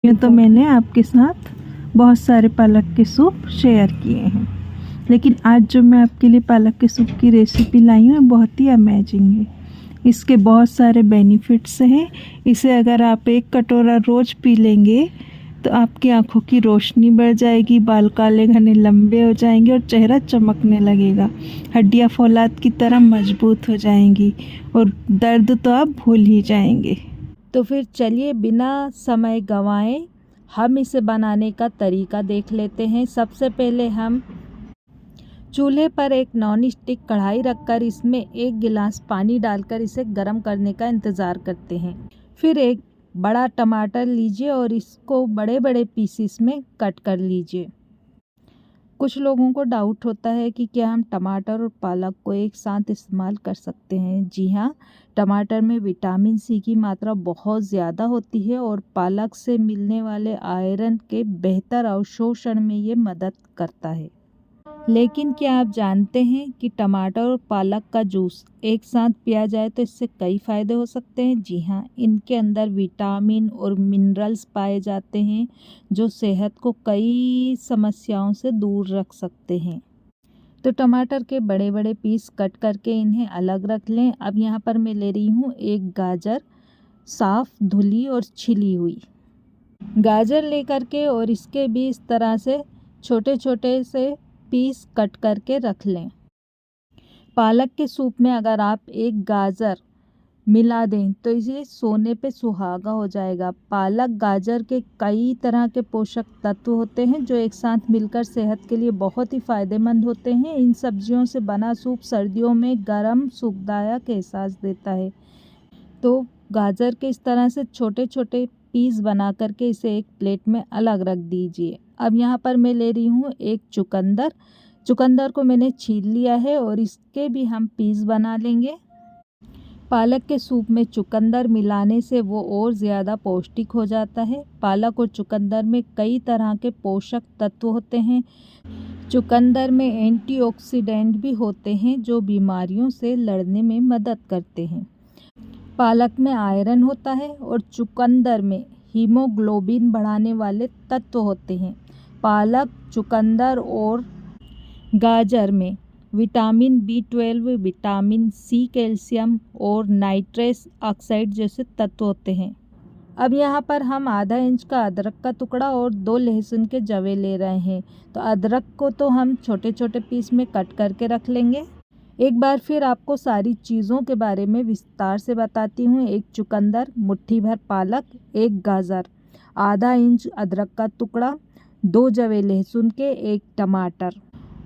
ये तो मैंने आपके साथ बहुत सारे पालक के सूप शेयर किए हैं, लेकिन आज जो मैं आपके लिए पालक के सूप की रेसिपी लाई हूँ बहुत ही अमेजिंग है। इसके बहुत सारे बेनिफिट्स हैं। इसे अगर आप एक कटोरा रोज़ पी लेंगे तो आपकी आंखों की रोशनी बढ़ जाएगी, बाल काले घने लंबे हो जाएंगे और चेहरा चमकने लगेगा। हड्डियाँ फौलाद की तरह मजबूत हो जाएंगी और दर्द तो आप भूल ही जाएंगे। तो फिर चलिए बिना समय गंवाए हम इसे बनाने का तरीका देख लेते हैं। सबसे पहले हम चूल्हे पर एक नॉन स्टिक कढ़ाई रखकर इसमें 1 गिलास पानी डालकर इसे गर्म करने का इंतज़ार करते हैं। फिर एक बड़ा टमाटर लीजिए और इसको बड़े बड़े पीसेस में कट कर लीजिए। कुछ लोगों को डाउट होता है कि क्या हम टमाटर और पालक को एक साथ इस्तेमाल कर सकते हैं। जी हाँ, टमाटर में विटामिन सी की मात्रा बहुत ज़्यादा होती है और पालक से मिलने वाले आयरन के बेहतर अवशोषण में ये मदद करता है। लेकिन क्या आप जानते हैं कि टमाटर और पालक का जूस एक साथ पिया जाए तो इससे कई फ़ायदे हो सकते हैं। जी हाँ, इनके अंदर विटामिन और मिनरल्स पाए जाते हैं जो सेहत को कई समस्याओं से दूर रख सकते हैं। तो टमाटर के बड़े बड़े पीस कट करके इन्हें अलग रख लें। अब यहाँ पर मैं ले रही हूँ एक गाजर, साफ़ धुली और छिली हुई गाजर लेकर के और इसके भी इस तरह से छोटे छोटे से पीस कट करके रख लें। पालक के सूप में अगर आप एक गाजर मिला दें तो इसे सोने पे सुहागा हो जाएगा। पालक गाजर के कई तरह के पोषक तत्व होते हैं जो एक साथ मिलकर सेहत के लिए बहुत ही फ़ायदेमंद होते हैं। इन सब्जियों से बना सूप सर्दियों में गर्म सुखदायक एहसास देता है। तो गाजर के इस तरह से छोटे छोटे पीस बना करके इसे एक प्लेट में अलग रख दीजिए। अब यहाँ पर मैं ले रही हूँ एक चुकंदर को मैंने छील लिया है और इसके भी हम पीस बना लेंगे। पालक के सूप में चुकंदर मिलाने से वो और ज़्यादा पौष्टिक हो जाता है। पालक और चुकंदर में कई तरह के पोषक तत्व होते हैं। चुकंदर में एंटीऑक्सीडेंट भी होते हैं जो बीमारियों से लड़ने में मदद करते हैं। पालक में आयरन होता है और चुकंदर में हीमोग्लोबिन बढ़ाने वाले तत्व होते हैं। पालक, चुकंदर और गाजर में vitamin B12, vitamin C, calcium और नाइट्रस ऑक्साइड जैसे तत्व होते हैं। अब यहाँ पर हम आधा इंच का अदरक का टुकड़ा और 2 लहसुन के जवे ले रहे हैं। तो अदरक को तो हम छोटे छोटे पीस में कट करके रख लेंगे। एक बार फिर आपको सारी चीज़ों के बारे में विस्तार से बताती हूँ। 1 चुकंदर, मुट्ठी भर पालक, 1 गाजर, आधा इंच अदरक का टुकड़ा, 2 जवे लहसुन के, 1 टमाटर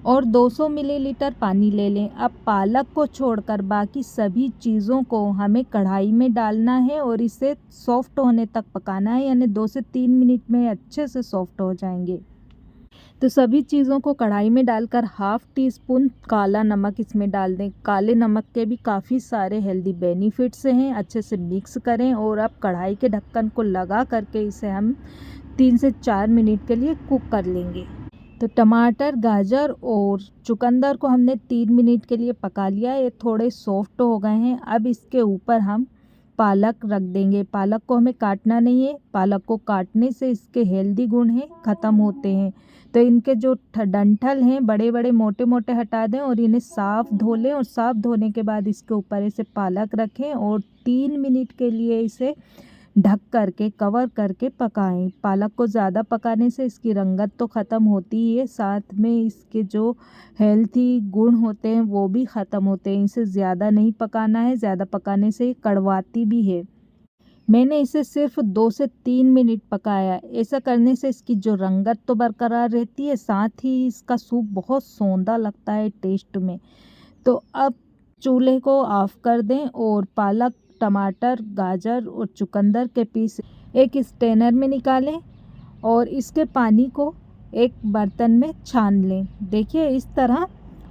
और 200 मिलीलीटर पानी ले लें। अब पालक को छोड़कर बाकी सभी चीज़ों को हमें कढ़ाई में डालना है और इसे सॉफ्ट होने तक पकाना है, यानी 2 से 3 मिनट में अच्छे से सॉफ्ट हो जाएंगे। तो सभी चीज़ों को कढ़ाई में डालकर ½ टीस्पून काला नमक इसमें डाल दें। काले नमक के भी काफ़ी सारे हेल्दी बेनिफिट्स हैं। अच्छे से मिक्स करें और अब कढ़ाई के ढक्कन को लगा करके इसे हम 3 से 4 मिनट के लिए कुक कर लेंगे। तो टमाटर, गाजर और चुकंदर को हमने 3 मिनट के लिए पका लिया। ये थोड़े सॉफ्ट हो गए हैं। अब इसके ऊपर हम पालक रख देंगे। पालक को हमें काटना नहीं है। पालक को काटने से इसके हेल्दी गुण हैं ख़त्म होते हैं। तो इनके जो डंठल हैं बड़े बड़े मोटे मोटे हटा दें और इन्हें साफ़ धो लें और साफ़ धोने के बाद इसके ऊपर इसे पालक रखें और 3 मिनट के लिए इसे ढक करके कवर करके पकाएं। पालक को ज़्यादा पकाने से इसकी रंगत तो ख़त्म होती ही है, साथ में इसके जो हेल्थी गुण होते हैं वो भी ख़त्म होते हैं। इसे ज़्यादा नहीं पकाना है, ज़्यादा पकाने से कड़वाती भी है। मैंने इसे सिर्फ 2 से 3 मिनट पकाया। ऐसा करने से इसकी जो रंगत तो बरकरार रहती है, साथ ही इसका सूप बहुत सौंधा लगता है टेस्ट में। तो अब चूल्हे को ऑफ कर दें और पालक, टमाटर, गाजर और चुकंदर के पीस एक स्ट्रेनर में निकालें और इसके पानी को एक बर्तन में छान लें। देखिए इस तरह।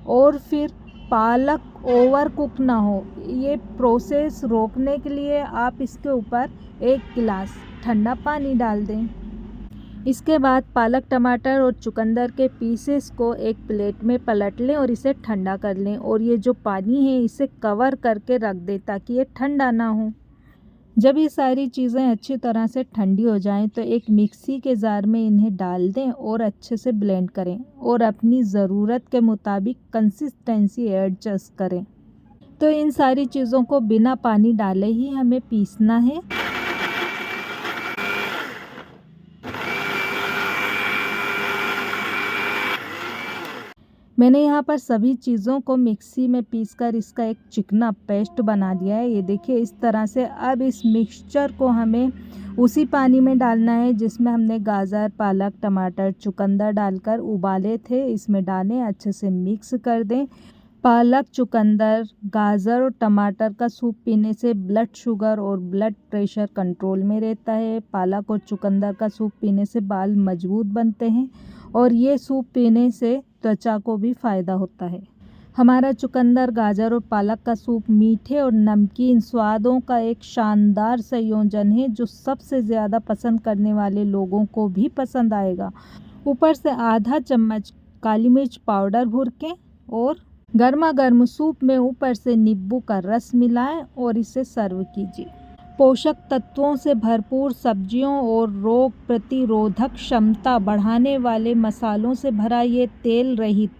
और फिर पालक ओवर कुक ना हो, ये प्रोसेस रोकने के लिए आप इसके ऊपर 1 गिलास ठंडा पानी डाल दें। इसके बाद पालक, टमाटर और चुकंदर के पीसेस को एक प्लेट में पलट लें और इसे ठंडा कर लें और ये जो पानी है इसे कवर करके रख दें ताकि ये ठंडा ना हो। जब ये सारी चीज़ें अच्छी तरह से ठंडी हो जाएं तो एक मिक्सी के जार में इन्हें डाल दें और अच्छे से ब्लेंड करें और अपनी ज़रूरत के मुताबिक कंसिस्टेंसी एडजस्ट करें। तो इन सारी चीज़ों को बिना पानी डाले ही हमें पीसना है। मैंने यहाँ पर सभी चीज़ों को मिक्सी में पीसकर इसका एक चिकना पेस्ट बना दिया है। ये देखिए इस तरह से। अब इस मिक्सचर को हमें उसी पानी में डालना है जिसमें हमने गाजर, पालक, टमाटर, चुकंदर डालकर उबाले थे। इसमें डालें, अच्छे से मिक्स कर दें। पालक, चुकंदर, गाजर और टमाटर का सूप पीने से ब्लड शुगर और ब्लड प्रेशर कंट्रोल में रहता है। पालक और चुकंदर का सूप पीने से बाल मजबूत बनते हैं और ये सूप पीने से त्वचा को भी फ़ायदा होता है। हमारा चुकंदर, गाजर और पालक का सूप मीठे और नमकीन स्वादों का एक शानदार संयोजन है जो सबसे ज़्यादा पसंद करने वाले लोगों को भी पसंद आएगा। ऊपर से आधा चम्मच काली मिर्च पाउडर भुरकें और गर्मा गर्म सूप में ऊपर से नींबू का रस मिलाएं और इसे सर्व कीजिए। पोषक तत्वों से भरपूर सब्जियों और रोग प्रतिरोधक क्षमता बढ़ाने वाले मसालों से भरा ये तेल रहित,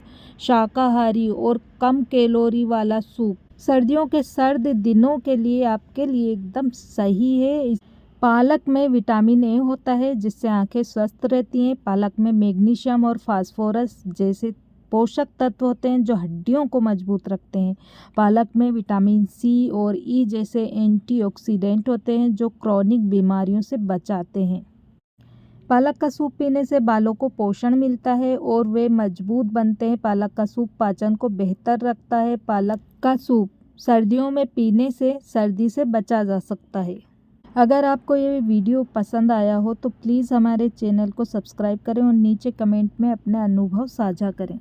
शाकाहारी और कम कैलोरी वाला सूप सर्दियों के सर्द दिनों के लिए आपके लिए एकदम सही है। पालक में विटामिन ए होता है जिससे आंखें स्वस्थ रहती हैं। पालक में मैग्नीशियम और फास्फोरस जैसे पोषक तत्व होते हैं जो हड्डियों को मजबूत रखते हैं। पालक में विटामिन सी और ई जैसे एंटीऑक्सीडेंट होते हैं जो क्रॉनिक बीमारियों से बचाते हैं। पालक का सूप पीने से बालों को पोषण मिलता है और वे मजबूत बनते हैं। पालक का सूप पाचन को बेहतर रखता है। पालक का सूप सर्दियों में पीने से सर्दी से बचा जा सकता है। अगर आपको ये वीडियो पसंद आया हो तो प्लीज़ हमारे चैनल को सब्सक्राइब करें और नीचे कमेंट में अपने अनुभव साझा करें।